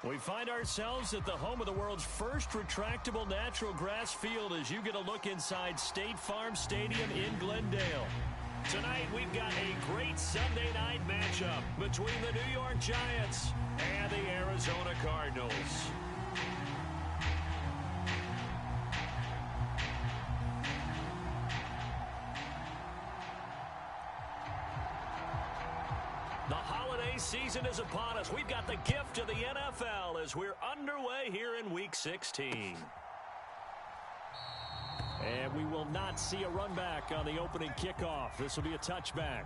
We find ourselves at the home of the world's first retractable natural grass field as you get a look inside State Farm Stadium in Glendale. Tonight, we've got a great Sunday night matchup between the New York Giants and the Arizona Cardinals. The holiday season is upon us. We've got the gift of the NFL as we're underway here in Week 16. And we will not see a run back on the opening kickoff. This will be a touchback.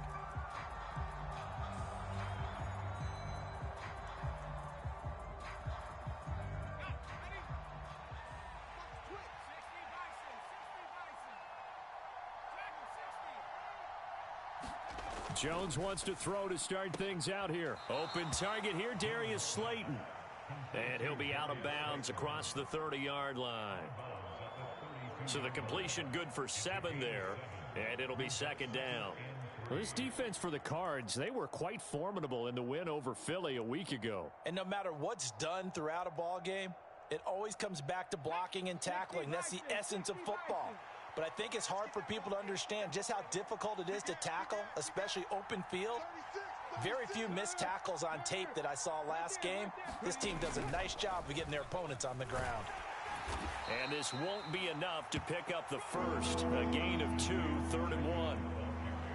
Jones wants to throw to start things out here. Open target here, Darius Slayton. And he'll be out of bounds across the 30-yard line. So the completion good for 7 there, and it'll be second down. Well, this defense for the Cards, they were quite formidable in the win over Philly a week ago. And no matter what's done throughout a ball game, it always comes back to blocking and tackling. That's the essence of football. But I think it's hard for people to understand just how difficult it is to tackle, especially open field. Very few missed tackles on tape that I saw last game. This team does a nice job of getting their opponents on the ground. And this won't be enough to pick up the first. A gain of 2, 3rd and 1.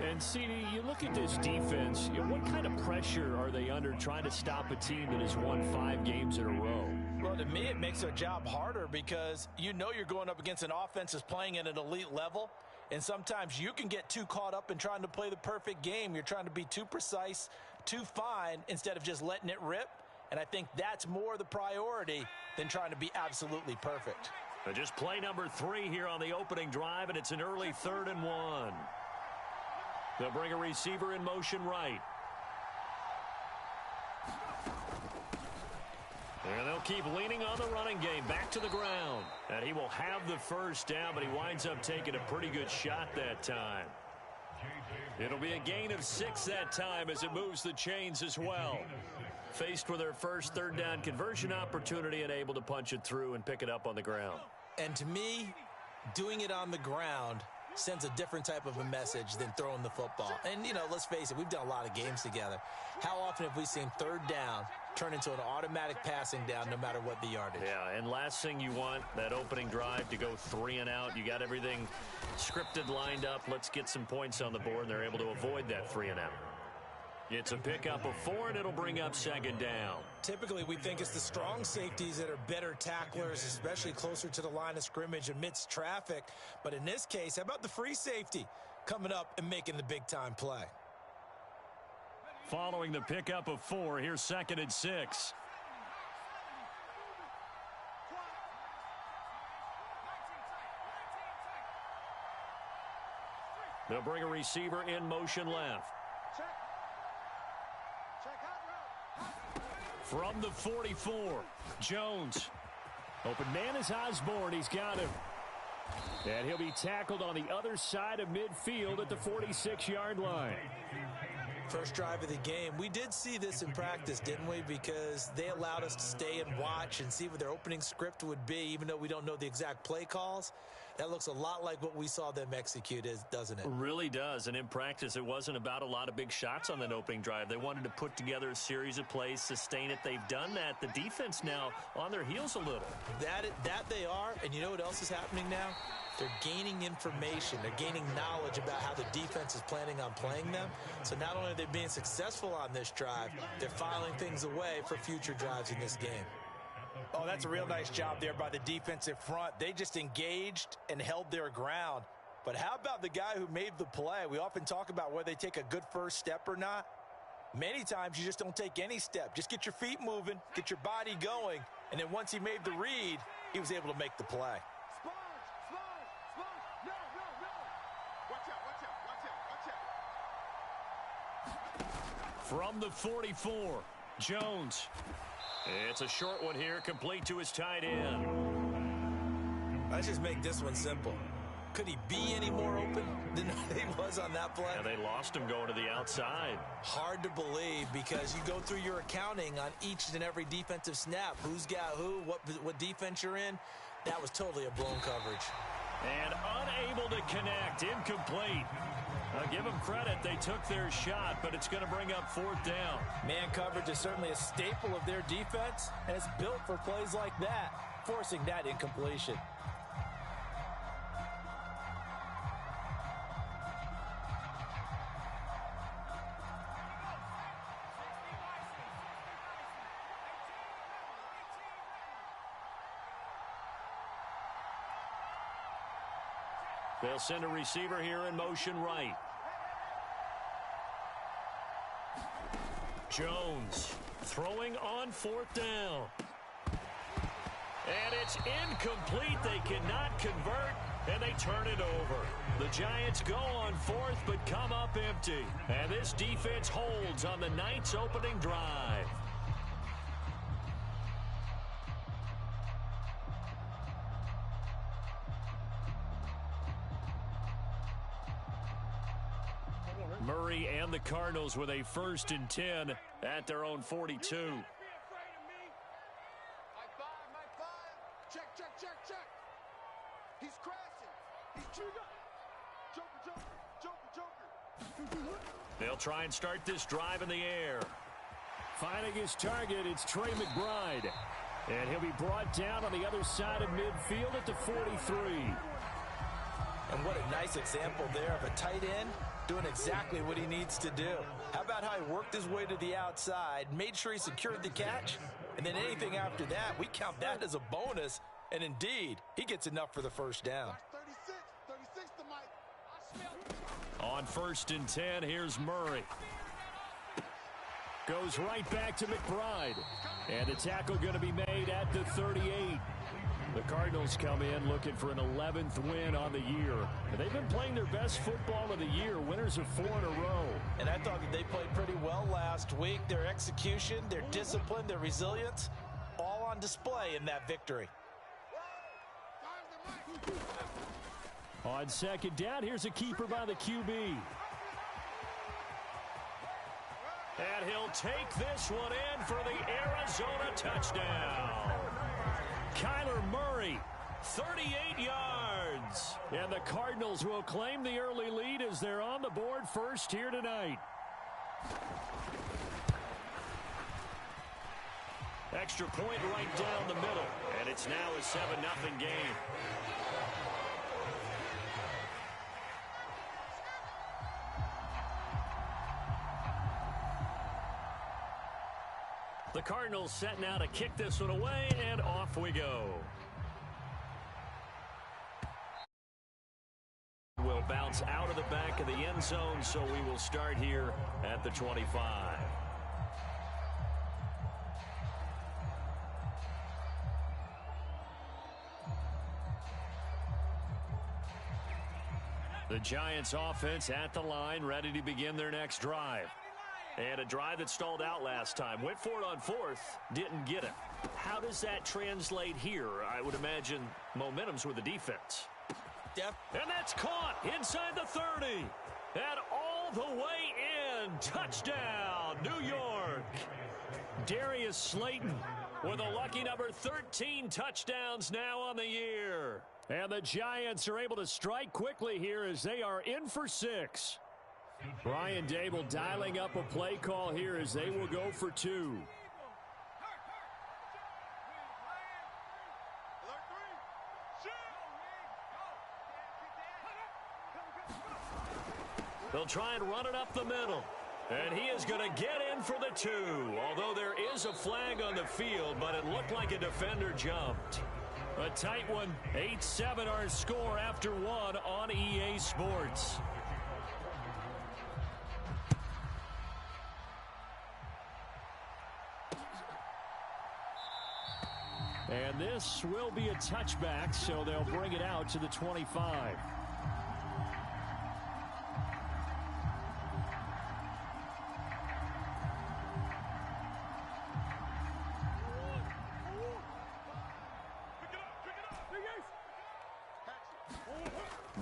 And, CD, you look at this defense, what kind of pressure are they under trying to stop a team that has won 5 games in a row? Well, to me, it makes their job harder because you know you're going up against an offense that's playing at an elite level. And sometimes you can get too caught up in trying to play the perfect game. You're trying to be too precise, too fine, instead of just letting it rip. And I think that's more the priority than trying to be absolutely perfect. Just play number 3 here on the opening drive, and it's an early 3rd and 1. They'll bring a receiver in motion right. And they'll keep leaning on the running game back to the ground. And he will have the first down, but he winds up taking a pretty good shot that time. It'll be a gain of 6 that time as it moves the chains as well. Faced with their first 3rd down conversion opportunity and able to punch it through and pick it up on the ground. And to me, doing it on the ground sends a different type of a message than throwing the football. And, you know, let's face it, we've done a lot of games together. How often have we seen 3rd down turn into an automatic passing down no matter what the yardage? Yeah, and last thing you want, that opening drive to go 3 and out. You got everything scripted, lined up. Let's get some points on the board, and they're able to avoid that 3 and out. It's a pickup of 4, and it'll bring up second down. Typically, we think it's the strong safeties that are better tacklers, especially closer to the line of scrimmage amidst traffic. But in this case, how about the free safety coming up and making the big-time play? Following the pickup of 4, here's 2nd and 6. They'll bring a receiver in motion left. From the 44, Jones. Open man is Osborne. He's got him. And he'll be tackled on the other side of midfield at the 46-yard line. First drive of the game. We did see this in practice, didn't we? Because they allowed us to stay and watch and see what their opening script would be, even though we don't know the exact play calls. That looks a lot like what we saw them execute, doesn't it? It really does. And in practice, it wasn't about a lot of big shots on that opening drive. They wanted to put together a series of plays, sustain it. They've done that. The defense now on their heels a little. That they are. And you know what else is happening now? They're gaining information. They're gaining knowledge about how the defense is planning on playing them. So not only are they being successful on this drive, they're filing things away for future drives in this game. Oh, that's a real nice job there by the defensive front. They just engaged and held their ground. But how about the guy who made the play? We often talk about whether they take a good first step or not. Many times you just don't take any step. Just get your feet moving, get your body going, and then once he made the read, he was able to make the play. From the 44, Jones. It's a short one here, complete to his tight end. Let's just make this one simple. Could he be any more open than he was on that play? And they lost him going to the outside. Hard to believe because you go through your accounting on each and every defensive snap. Who's got who, what defense you're in. That was totally a blown coverage. And unable to connect, incomplete. I'll give them credit, they took their shot, but it's going to bring up fourth down. Man coverage is certainly a staple of their defense, and it's built for plays like that, forcing that incompletion. They'll send a receiver here in motion right. Jones throwing on fourth down. And it's incomplete. They cannot convert, and they turn it over. The Giants go on fourth, but come up empty. And this defense holds on the Knights' opening drive. Murray and the Cardinals with a 1st and 10 at their own 42. Check. He's crashing. He's Joker. They'll try and start this drive in the air. Finding his target, it's Trey McBride. And he'll be brought down on the other side of midfield at the 43. And what a nice example there of a tight end doing exactly what he needs to do. How about how he worked his way to the outside, made sure he secured the catch, and then anything after that, we count that as a bonus. And indeed, he gets enough for the first down. 36 to Mike. On 1st and 10, here's Murray. Goes right back to McBride. And the tackle going to be made at the 38. The Cardinals come in looking for an 11th win on the year. And they've been playing their best football of the year, winners of 4 in a row. And I thought that they played pretty well last week. Their execution, their discipline, their resilience, all on display in that victory. On 2nd down, here's a keeper by the QB. And he'll take this one in for the Arizona touchdown. Kyler Murray, 38 yards. And the Cardinals will claim the early lead as they're on the board first here tonight. Extra point right down the middle. And it's now a 7-0 game. The Cardinals set now to kick this one away, and off we go. Will bounce out of the back of the end zone, so we will start here at the 25. The Giants offense at the line, ready to begin their next drive. And a drive that stalled out last time. Went for it on 4th, didn't get it. How does that translate here? I would imagine momentum's with the defense. Yep. And that's caught inside the 30. And all the way in. Touchdown, New York. Darius Slayton with a lucky number 13 touchdowns now on the year. And the Giants are able to strike quickly here as they are in for 6. Brian Dable dialing up a play call here as they will go for 2. They'll try and run it up the middle. And he is going to get in for the 2. Although there is a flag on the field, but it looked like a defender jumped. A tight one. 8-7 our score after 1 on EA Sports. And this will be a touchback, so they'll bring it out to the 25.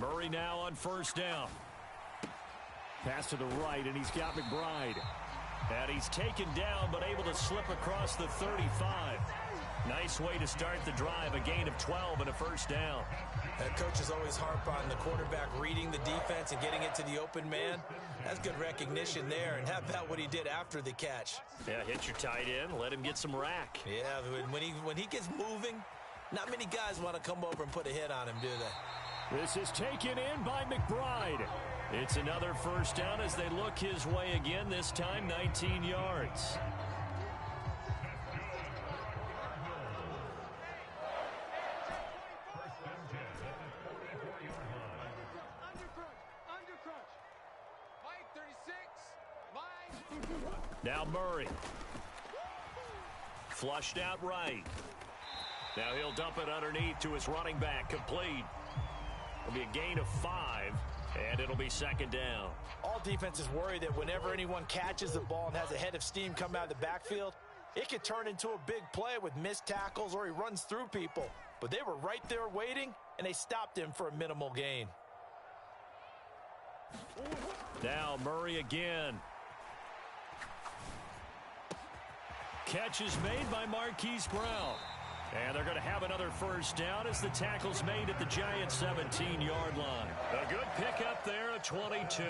Murray now on first down. Pass to the right, and he's got McBride. And he's taken down, but able to slip across the 35. Nice way to start the drive, a gain of 12 and a first down. Coaches always harp on the quarterback reading the defense and getting it to the open man. That's good recognition there. And how about what he did after the catch? Yeah, hit your tight end, let him get some rack. Yeah, when he gets moving, not many guys want to come over and put a hit on him, do they? This is taken in by McBride. It's another first down as they look his way again, this time 19 yards. Now Murray. Flushed out right. Now he'll dump it underneath to his running back. Complete. It'll be a gain of 5, and it'll be second down. All defenses worry that whenever anyone catches the ball and has a head of steam come out of the backfield, it could turn into a big play with missed tackles or he runs through people. But they were right there waiting, and they stopped him for a minimal gain. Now Murray again. Catch is made by Marquise Brown. And they're going to have another first down as the tackle's made at the Giants' 17-yard line. A good pickup there at 22.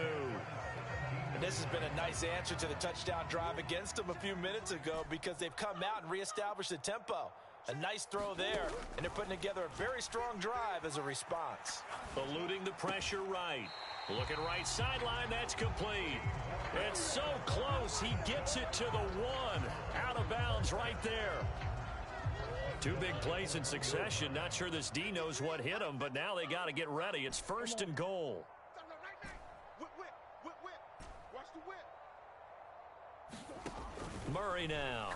And this has been a nice answer to the touchdown drive against them a few minutes ago because they've come out and reestablished the tempo. A nice throw there, and they're putting together a very strong drive as a response. Eluding the pressure right. Looking right sideline, that's complete. It's so close, he gets it to the 1. Out of bounds right there. 2 big plays in succession. Not sure this D knows what hit him, but now they got to get ready. It's first and goal. Watch the whip. Murray now.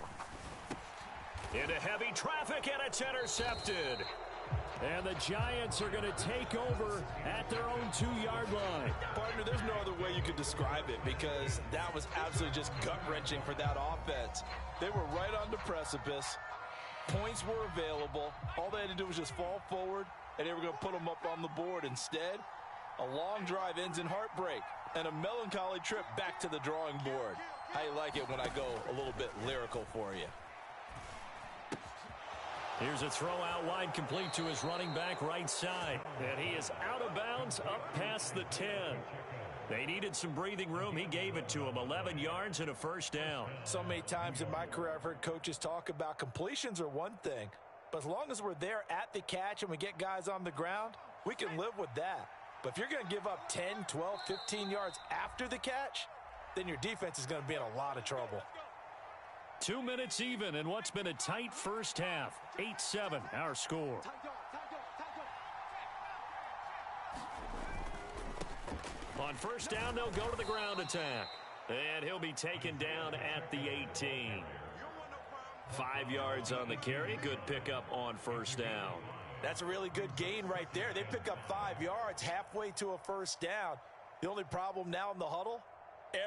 Into heavy traffic, and it's intercepted. And the Giants are going to take over at their own 2-yard line. Partner, there's no other way you could describe it because that was absolutely just gut-wrenching for that offense. They were right on the precipice. Points were available. All they had to do was just fall forward, and they were going to put them up on the board. Instead, a long drive ends in heartbreak and a melancholy trip back to the drawing board. How you like it when I go a little bit lyrical for you? Here's a throw out wide, complete to his running back right side. And he is out of bounds up past the 10. They needed some breathing room. He gave it to him. 11 yards and a first down. So many times in my career I've heard coaches talk about completions are one thing. But as long as we're there at the catch and we get guys on the ground, we can live with that. But if you're going to give up 10, 12, 15 yards after the catch, then your defense is going to be in a lot of trouble. 2 minutes even in what's been a tight first half. 8-7 our score. On first down, they'll go to the ground attack. And he'll be taken down at the 18. 5 yards on the carry. Good pickup on first down. That's a really good gain right there. They pick up 5 yards halfway to a first down. The only problem now in the huddle,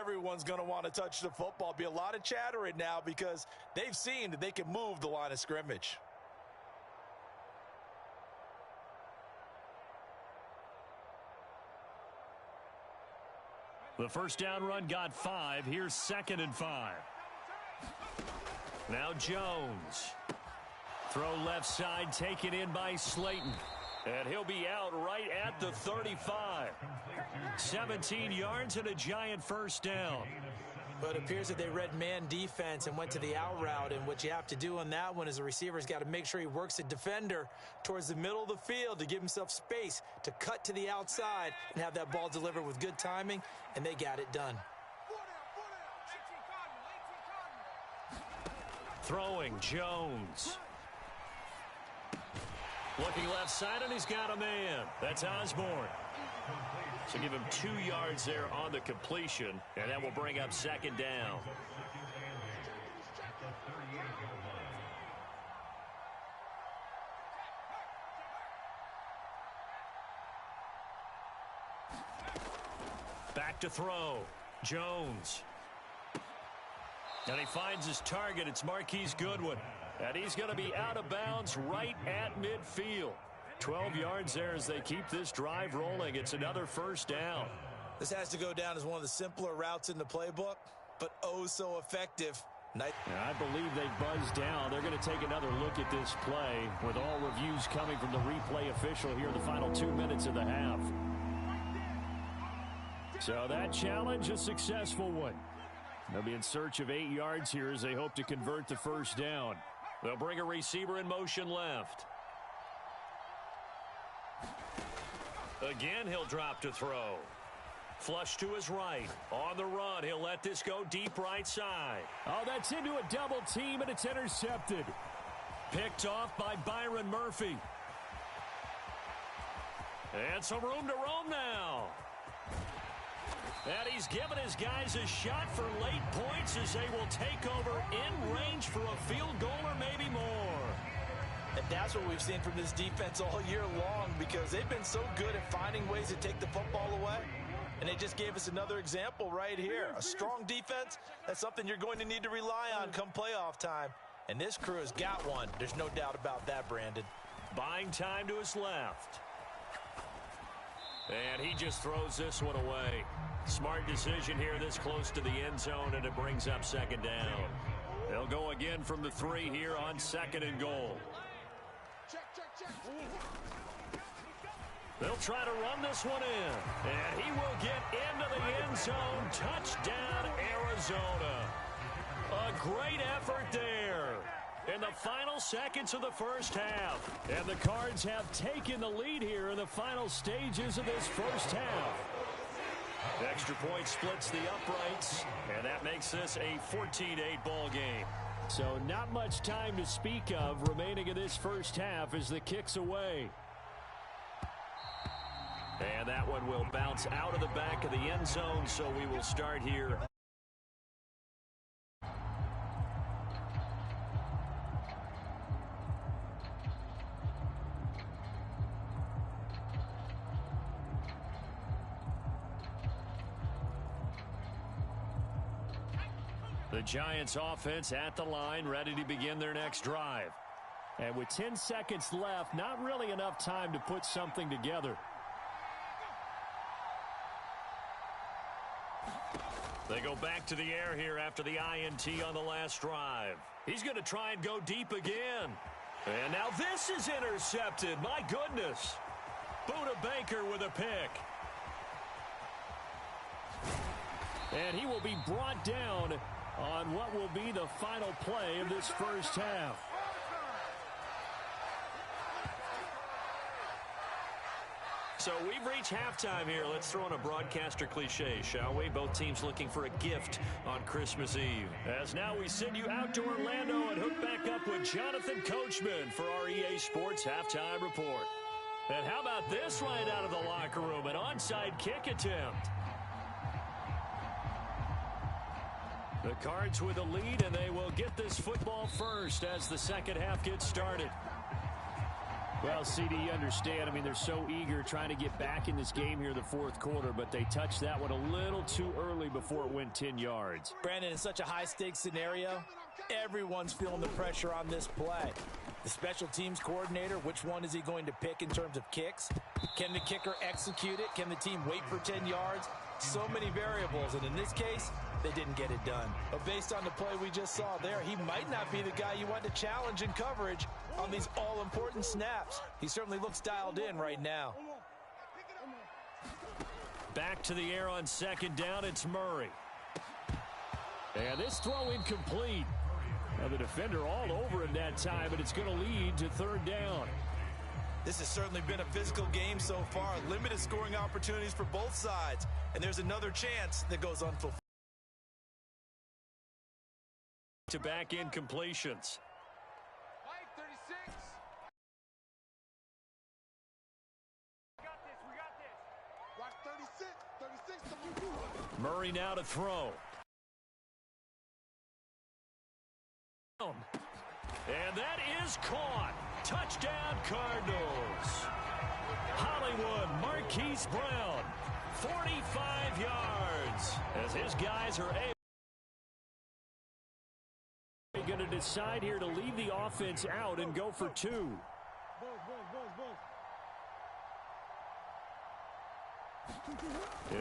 everyone's going to want to touch the football. Be a lot of chattering now because they've seen that they can move the line of scrimmage. The first down run got 5. Here's 2nd and 5. Now Jones. Throw left side, taken in by Slayton. And he'll be out right at the 35. 17 yards and a Giant first down. But it appears that they read man defense and went to the out route. And what you have to do on that one is the receiver's got to make sure he works the defender towards the middle of the field to give himself space to cut to the outside and have that ball delivered with good timing. And they got it done. Throwing Jones. Looking left side, and he's got a man. That's Osborne. So give him 2 yards there on the completion, and that will bring up 2nd down. Back to throw. Jones. And he finds his target. It's Marquise Goodwin. And he's going to be out of bounds right at midfield. 12 yards there as they keep this drive rolling. It's another first down. This has to go down as one of the simpler routes in the playbook, but oh so effective. I believe they buzzed down. They're going to take another look at this play with all reviews coming from the replay official here in the final 2 minutes of the half. So that challenge, a successful one. They'll be in search of 8 yards here as they hope to convert the first down. They'll bring a receiver in motion left. Again, he'll drop to throw. Flush to his right. On the run, he'll let this go deep right side. Oh, that's into a double team, and it's intercepted. Picked off by Byron Murphy. And some room to roam now. And he's given his guys a shot for late points as they will take over in range for a field goal or maybe more. And that's what we've seen from this defense all year long, because they've been so good at finding ways to take the football away. And they just gave us another example right here. A strong defense, that's something you're going to need to rely on come playoff time. And this crew has got one. There's no doubt about that, Brandon. Buying time to his left. And he just throws this one away. Smart decision here this close to the end zone, and it brings up second down. They'll go again from the 3 here on 2nd and goal. Check. They'll try to run this one in, and he will get into the end zone. Touchdown, Arizona. A great effort there in the final seconds of the first half. And the Cards have taken the lead here in the final stages of this first half. Extra point splits the uprights, and that makes this a 14-8 ball game. So not much time to speak of remaining in this first half as the kick's away. And that one will bounce out of the back of the end zone, so we will start here. The Giants offense at the line, ready to begin their next drive. And with 10 seconds left, not really enough time to put something together. They go back to the air here after the INT on the last drive. He's going to try and go deep again. And now this is intercepted. My goodness. Buda Baker with a pick. And he will be brought down on what will be the final play of this first half. So we've reached halftime here. Let's throw in a broadcaster cliche, shall we? Both teams looking for a gift on Christmas Eve. As now we send you out to Orlando and hook back up with Jonathan Coachman for our EA Sports Halftime Report. And how about this right out of the locker room? An onside kick attempt. The Cards with a lead, and they will get this football first as the second half gets started. Well, CD, you understand. I mean, they're so eager trying to get back in this game here in the fourth quarter, but they touched that one a little too early before it went 10 yards. Brandon, in such a high-stakes scenario, everyone's feeling the pressure on this play. The special teams coordinator, which one is he going to pick in terms of kicks? Can the kicker execute it? Can the team wait for 10 yards? So many variables, and in this case, they didn't get it done. But based on the play we just saw there, he might not be the guy you want to challenge in coverage on these all-important snaps. He certainly looks dialed in right now. Back to the air on second down, it's Murray. And this throw incomplete. Now the defender all over him that time, but it's going to lead to third down. This has certainly been a physical game so far. Limited scoring opportunities for both sides. And there's another chance that goes unfulfilled. To back in completions. Mike, 36. We got this. Watch 36. Murray now to throw. And that is caught. Touchdown, Cardinals. Hollywood, Marquise Brown, 45 yards. As his guys are going to decide here to leave the offense out and go for two.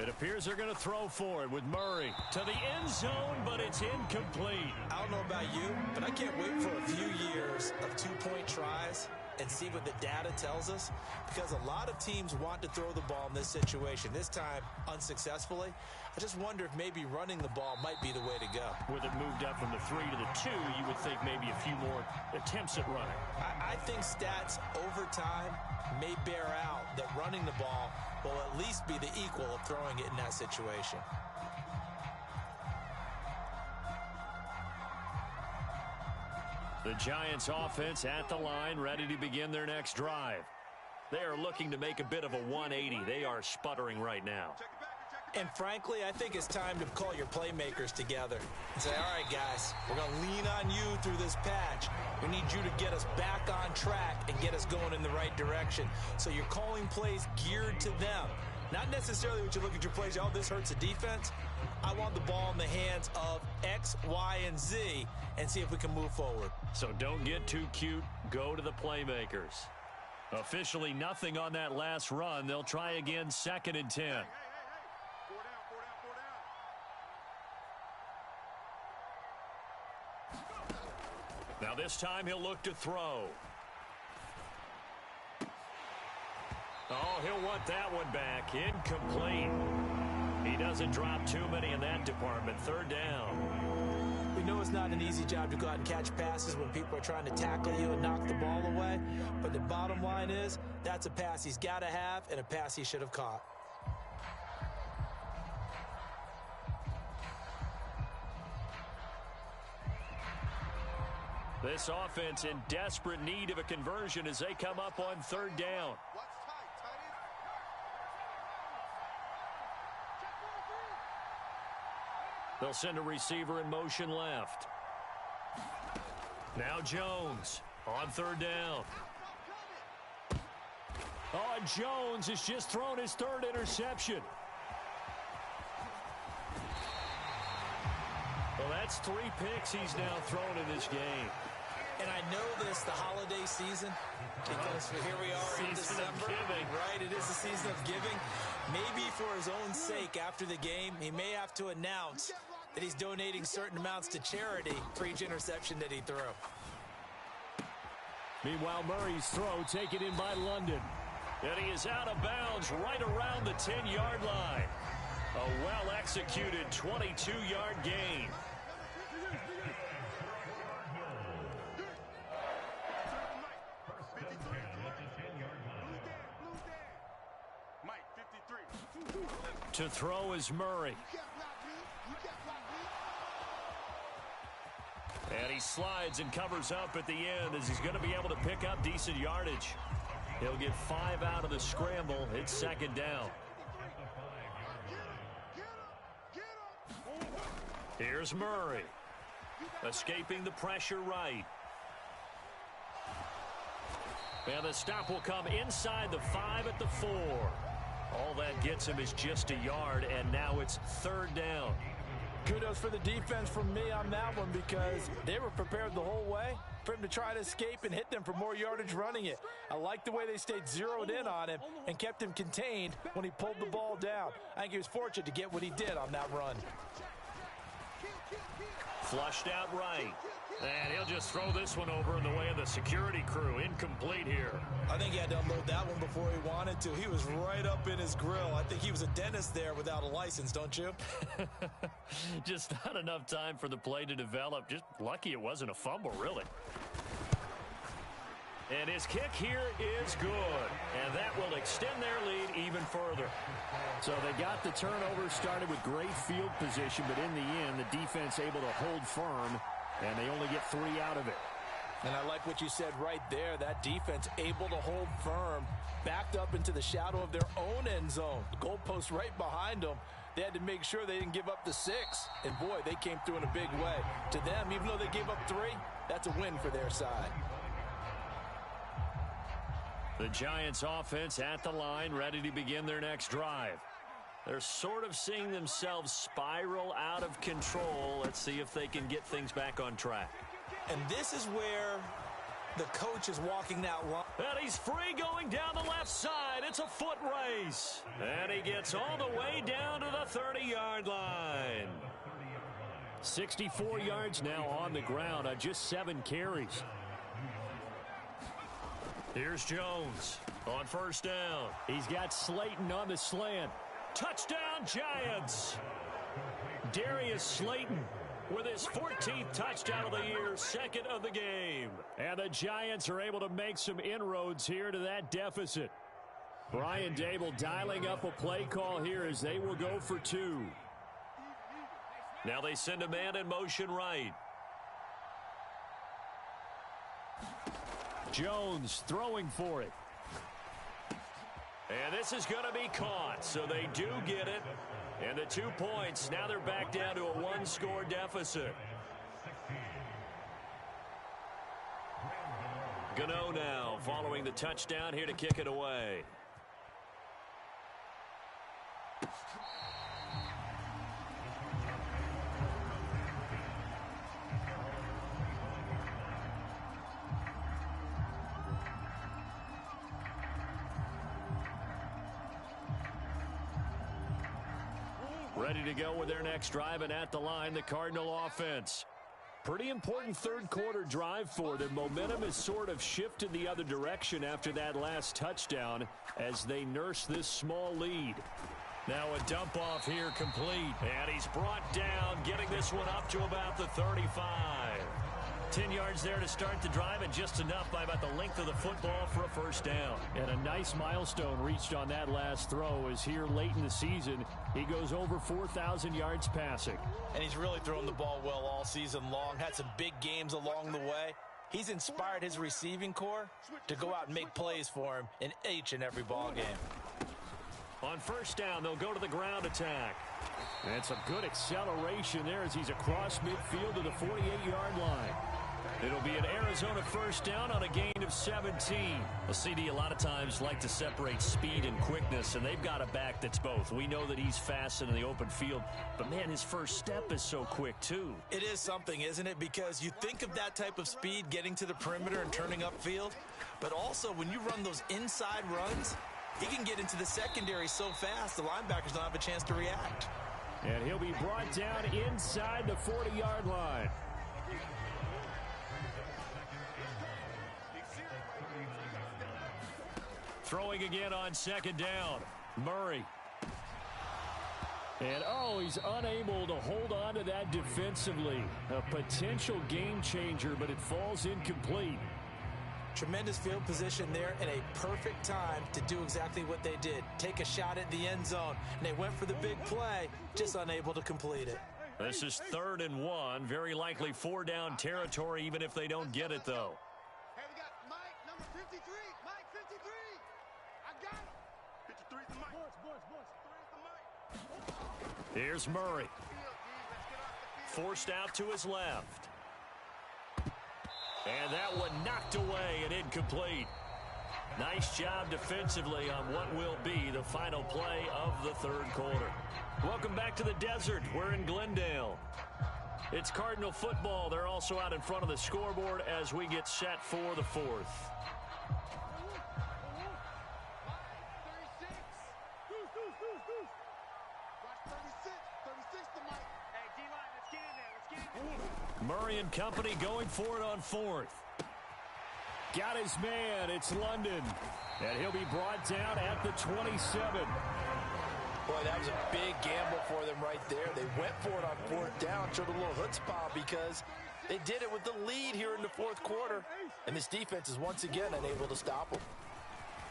It appears they're going to throw for it with Murray to the end zone, but it's incomplete. I don't know about you, but I can't wait for a few years of two-point tries and see what the data tells us, because a lot of teams want to throw the ball in this situation, this time unsuccessfully. I just wonder if maybe running the ball might be the way to go. With it moved up from the 3 to the 2, you would think maybe a few more attempts at running. I think stats over time may bear out that running the ball will at least be the equal of throwing it in that situation. The Giants offense at the line, ready to begin their next drive. They are looking to make a bit of a 180. They are sputtering right now. And frankly, I think it's time to call your playmakers together and say, all right, guys, we're going to lean on you through this patch. We need you to get us back on track and get us going in the right direction. So you're calling plays geared to them. Not necessarily when you look at your plays, oh, this hurts the defense. I want the ball in the hands of X, Y, and Z and see if we can move forward. So don't get too cute. Go to the playmakers. Officially nothing on that last run. They'll try again, 2nd and 10. Now this time he'll look to throw. Oh, he'll want that one back. Incomplete. He doesn't drop too many in that department. 3rd down. We know it's not an easy job to go out and catch passes when people are trying to tackle you and knock the ball away. But the bottom line is, that's a pass he's got to have and a pass he should have caught. This offense in desperate need of a conversion as they come up on 3rd down. They'll send a receiver in motion left. Now Jones on 3rd down. Oh, and Jones has just thrown his 3rd interception. Well, that's 3 picks he's now thrown in this game. And I know this, the holiday season, because here we are in December. Right, it is the season of giving. Maybe for his own sake after the game, he may have to announce that he's donating certain amounts to charity for each interception that he threw. Meanwhile, Murray's throw taken in by London. And he is out of bounds right around the 10-yard line. A well-executed 22-yard gain. To throw is Murray. And he slides and covers up at the end as he's going to be able to pick up decent yardage. He'll get 5 out of the scramble. It's 2nd down. Here's Murray. Escaping the pressure right. And the stop will come inside the 5 at the 4. All that gets him is just a yard, and now it's 3rd down. Kudos for the defense from me on that one, because they were prepared the whole way for him to try to escape and hit them for more yardage running it. I like the way they stayed zeroed in on him and kept him contained when he pulled the ball down. I think he was fortunate to get what he did on that run. Flushed out right. And he'll just throw this one over in the way of the security crew. Incomplete here. I think he had to unload that one before he wanted to. He was right up in his grill. I think he was a dentist there without a license, don't you? Just not enough time for the play to develop. Just lucky it wasn't a fumble, really. And his kick here is good. And that will extend their lead even further. So they got the turnover started with great field position, but in the end, the defense able to hold firm, and they only get 3 out of it. And I like what you said right there. That defense able to hold firm, backed up into the shadow of their own end zone. The goalpost right behind them. They had to make sure they didn't give up the 6. And, boy, they came through in a big way. To them, even though they gave up 3, that's a win for their side. The Giants offense at the line, ready to begin their next drive. They're sort of seeing themselves spiral out of control. Let's see if they can get things back on track. And this is where The coach is walking that line. And he's free going down the left side. It's a foot race. And he gets all the way down to the 30-yard line. 64 yards now on the ground on just 7 carries. Here's Jones on first down. He's got Slayton on the slant. Touchdown, Giants. Darius Slayton with his 14th touchdown of the year, second of the game. And the Giants are able to make some inroads here to that deficit. Brian Dable dialing up a play call here as they will go for 2. Now they send a man in motion right. Jones throwing for it. And this is going to be caught, so they do get it. And the 2 points, now they're back down to a 1-score deficit. Gano now following the touchdown here to kick it away. Ready to go with their next drive, and at the line, the Cardinal offense. Pretty important third-quarter drive for them. Momentum has sort of shifted the other direction after that last touchdown as they nurse this small lead. Now a dump-off here complete, and he's brought down, getting this one up to about the 35. 10 yards there to start the drive, and just enough by about the length of the football for a first down. And a nice milestone reached on that last throw as here late in the season, he goes over 4,000 yards passing. And he's really thrown the ball well all season long, had some big games along the way. He's inspired his receiving corps to go out and make plays for him in each and every ball game. On first down, they'll go to the ground attack. And some good acceleration there as he's across midfield to the 48-yard line. It'll be an Arizona first down on a gain of 17. Well, CD a lot of times like to separate speed and quickness, and they've got a back that's both. We know that he's fast in the open field, but, man, his first step is so quick, too. It is something, isn't it? Because you think of that type of speed getting to the perimeter and turning upfield, but also when you run those inside runs, he can get into the secondary so fast the linebackers don't have a chance to react. And he'll be brought down inside the 40-yard line. Throwing again on second down. Murray. And, he's unable to hold on to that defensively. A potential game changer, but it falls incomplete. Tremendous field position there and a perfect time to do exactly what they did. Take a shot at the end zone. And they went for the big play, just unable to complete it. This is 3rd and 1. Very likely 4-down territory, even if they don't get it, though. Hey, we got Mike, number 53. Mike, 53. I got him. 53 is the Mike. Boys. 3 is the Mike. Here's Murray. Forced out to his left. And that one knocked away and incomplete. Nice job defensively on what will be the final play of the third quarter. Welcome back to the desert. We're in Glendale. It's Cardinal football. They're also out in front of the scoreboard as we get set for the fourth. Murray and company going for it on 4th. Got his man. It's London. And he'll be brought down at the 27. Boy, that was a big gamble for them right there. They went for it on 4th down, showed a little chutzpah because they did it with the lead here in the 4th quarter. And this defense is once again unable to stop them.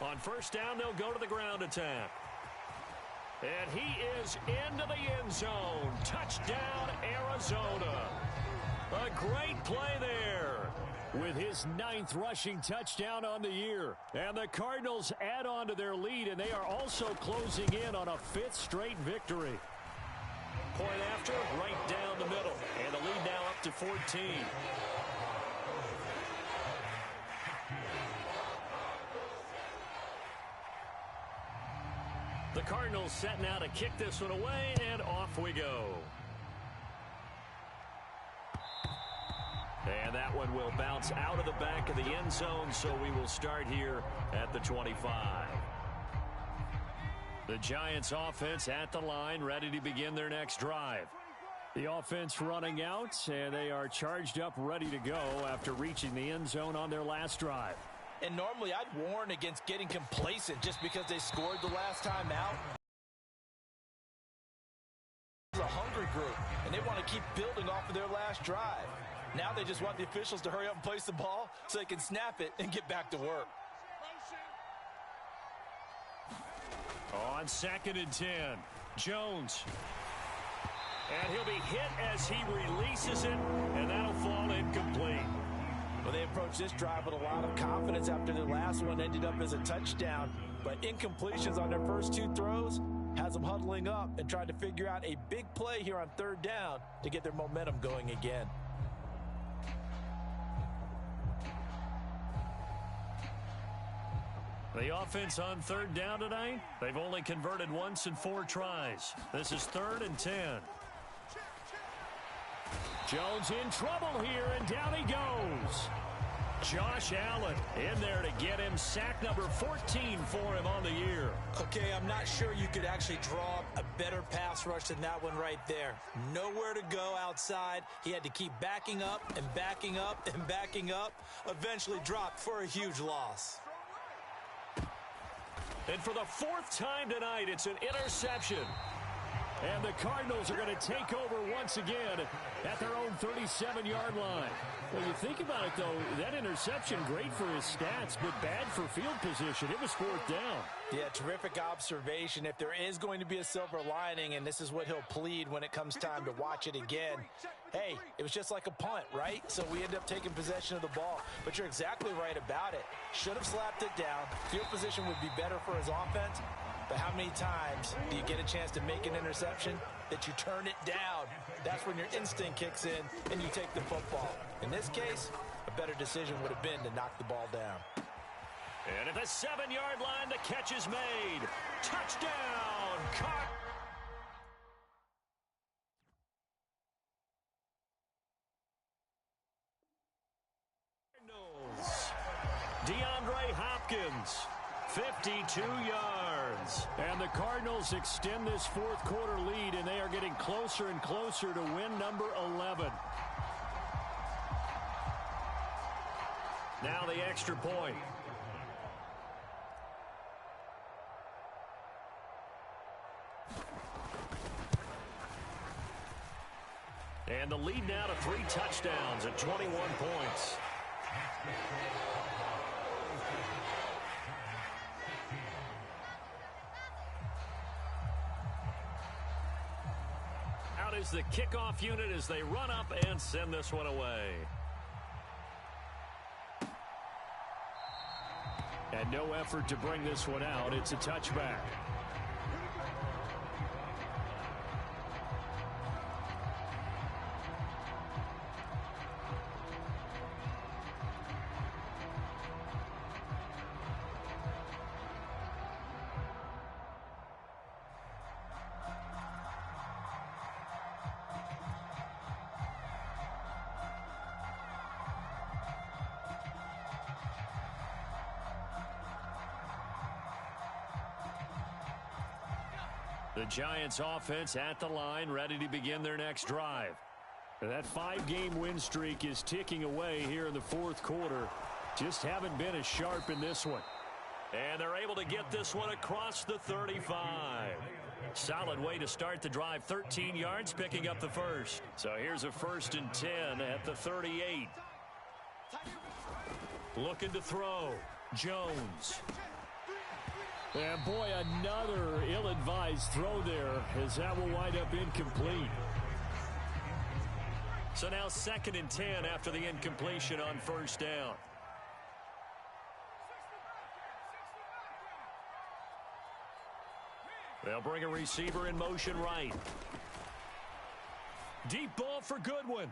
On first down, they'll go to the ground attack. And he is into the end zone. Touchdown, Arizona. A great play there with his 9th rushing touchdown on the year. And the Cardinals add on to their lead, and they are also closing in on a 5th straight victory. Point after, right down the middle. And the lead now up to 14. The Cardinals set now to kick this one away, and off we go. And that one will bounce out of the back of the end zone, so we will start here at the 25. The Giants offense at the line, ready to begin their next drive. The offense running out, and they are charged up, ready to go after reaching the end zone on their last drive. And normally I'd warn against getting complacent just because they scored the last time out. It's a hungry group, and they want to keep building off of their last drive. Now they just want the officials to hurry up and place the ball so they can snap it and get back to work. On 2nd and 10, Jones. And he'll be hit as he releases it, and that'll fall incomplete. Well, they approached this drive with a lot of confidence after their last one ended up as a touchdown. But incompletions on their first 2 throws has them huddling up and trying to figure out a big play here on 3rd down to get their momentum going again. The offense on 3rd down tonight, they've only converted once in 4 tries. This is 3rd and 10. Jones in trouble here, and down he goes. Josh Allen in there to get him sack number 14 for him on the year. Okay, I'm not sure you could actually draw up a better pass rush than that one right there. Nowhere to go outside. He had to keep backing up and backing up and backing up. Eventually dropped for a huge loss. And for the 4th time tonight, it's an interception. And the Cardinals are going to take over once again at their own 37-yard line. Well, you think about it, though, that interception, great for his stats, but bad for field position. It was 4th down. Yeah, terrific observation. If there is going to be a silver lining, and this is what he'll plead when it comes time to watch it again, hey, it was just like a punt, right? So we end up taking possession of the ball. But you're exactly right about it. Should have slapped it down. Field position would be better for his offense. But how many times do you get a chance to make an interception that you turn it down? That's when your instinct kicks in and you take the football. In this case, a better decision would have been to knock the ball down. And at the 7-yard line, the catch is made. Touchdown! Caught. DeAndre Hopkins, 52 yards. And the Cardinals extend this 4th quarter lead, and they are getting closer and closer to win number 11. Now the extra point. And the lead now to 3 touchdowns at 21 points. Out is the kickoff unit as they run up and send this one away. And no effort to bring this one out. It's a touchback. The Giants offense at the line, ready to begin their next drive. That 5-game win streak is ticking away here in the 4th quarter. Just haven't been as sharp in this one. And they're able to get this one across the 35. Solid way to start the drive. 13 yards, picking up the first. So here's a 1st and 10 at the 38. Looking to throw. Jones. And boy, another ill-advised throw there, as that will wind up incomplete. So now 2nd and 10 after the incompletion on 1st down. They'll bring a receiver in motion right. Deep ball for Goodwin.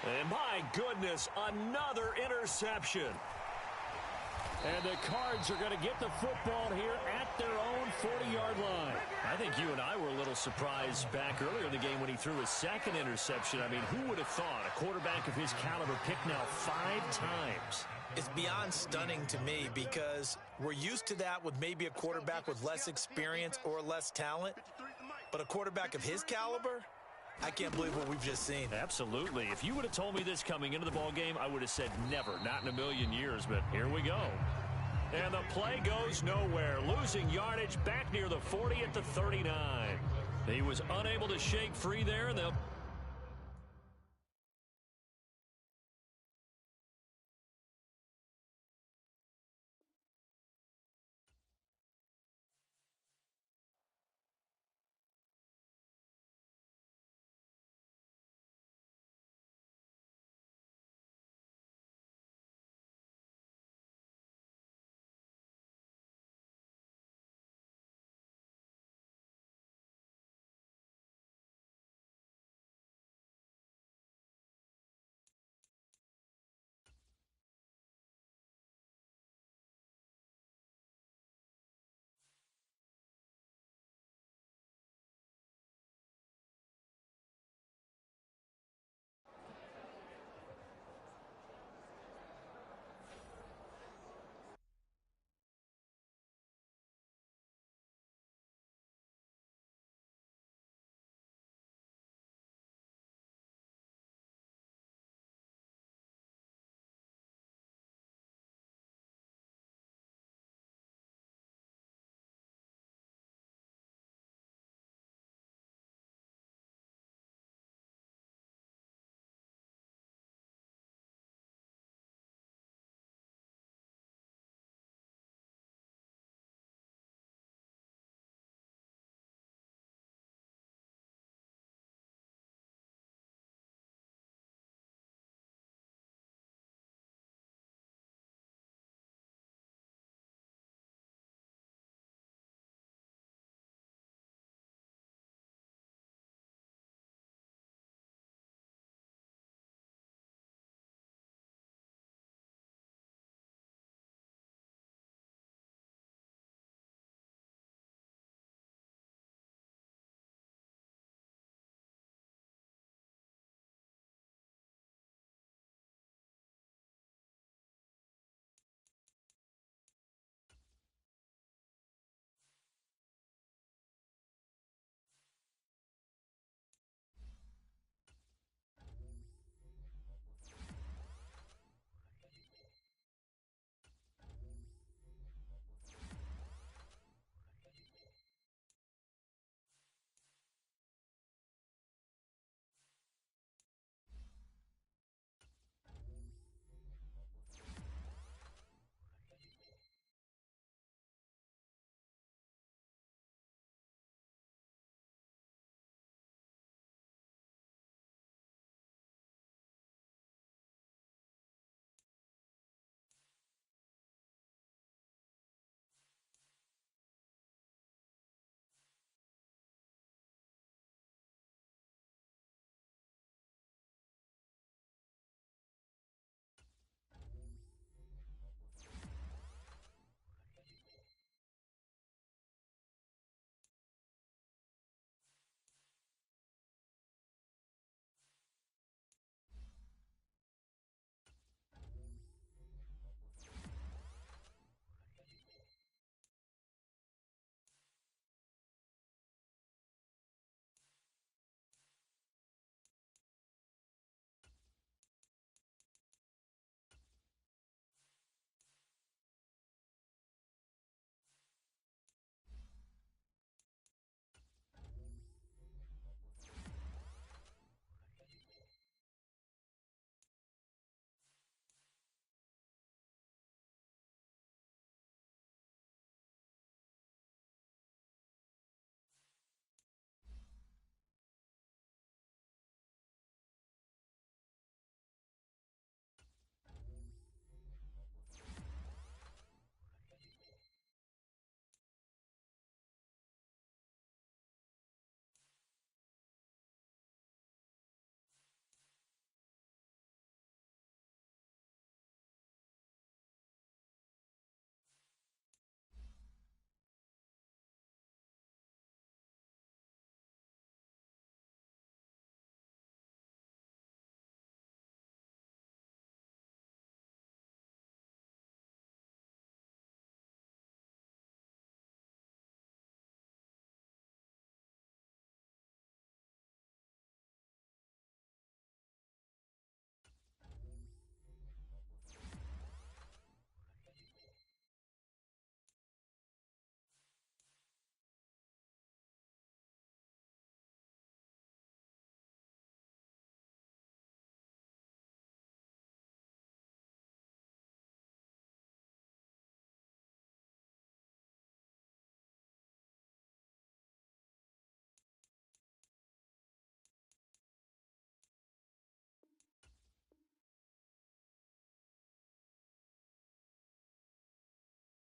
And my goodness, another interception. And the Cards are going to get the football here at their own 40-yard line. I think you and I were a little surprised back earlier in the game when he threw his second interception. I mean, who would have thought a quarterback of his caliber picked now 5 times? It's beyond stunning to me because we're used to that with maybe a quarterback with less experience or less talent. But a quarterback of his caliber, I can't believe what we've just seen. Absolutely. If you would have told me this coming into the ball game, I would have said never, not in a million years, but here we go. And the play goes nowhere, losing yardage back near the 40 at the 39. He was unable to shake free there, and they'll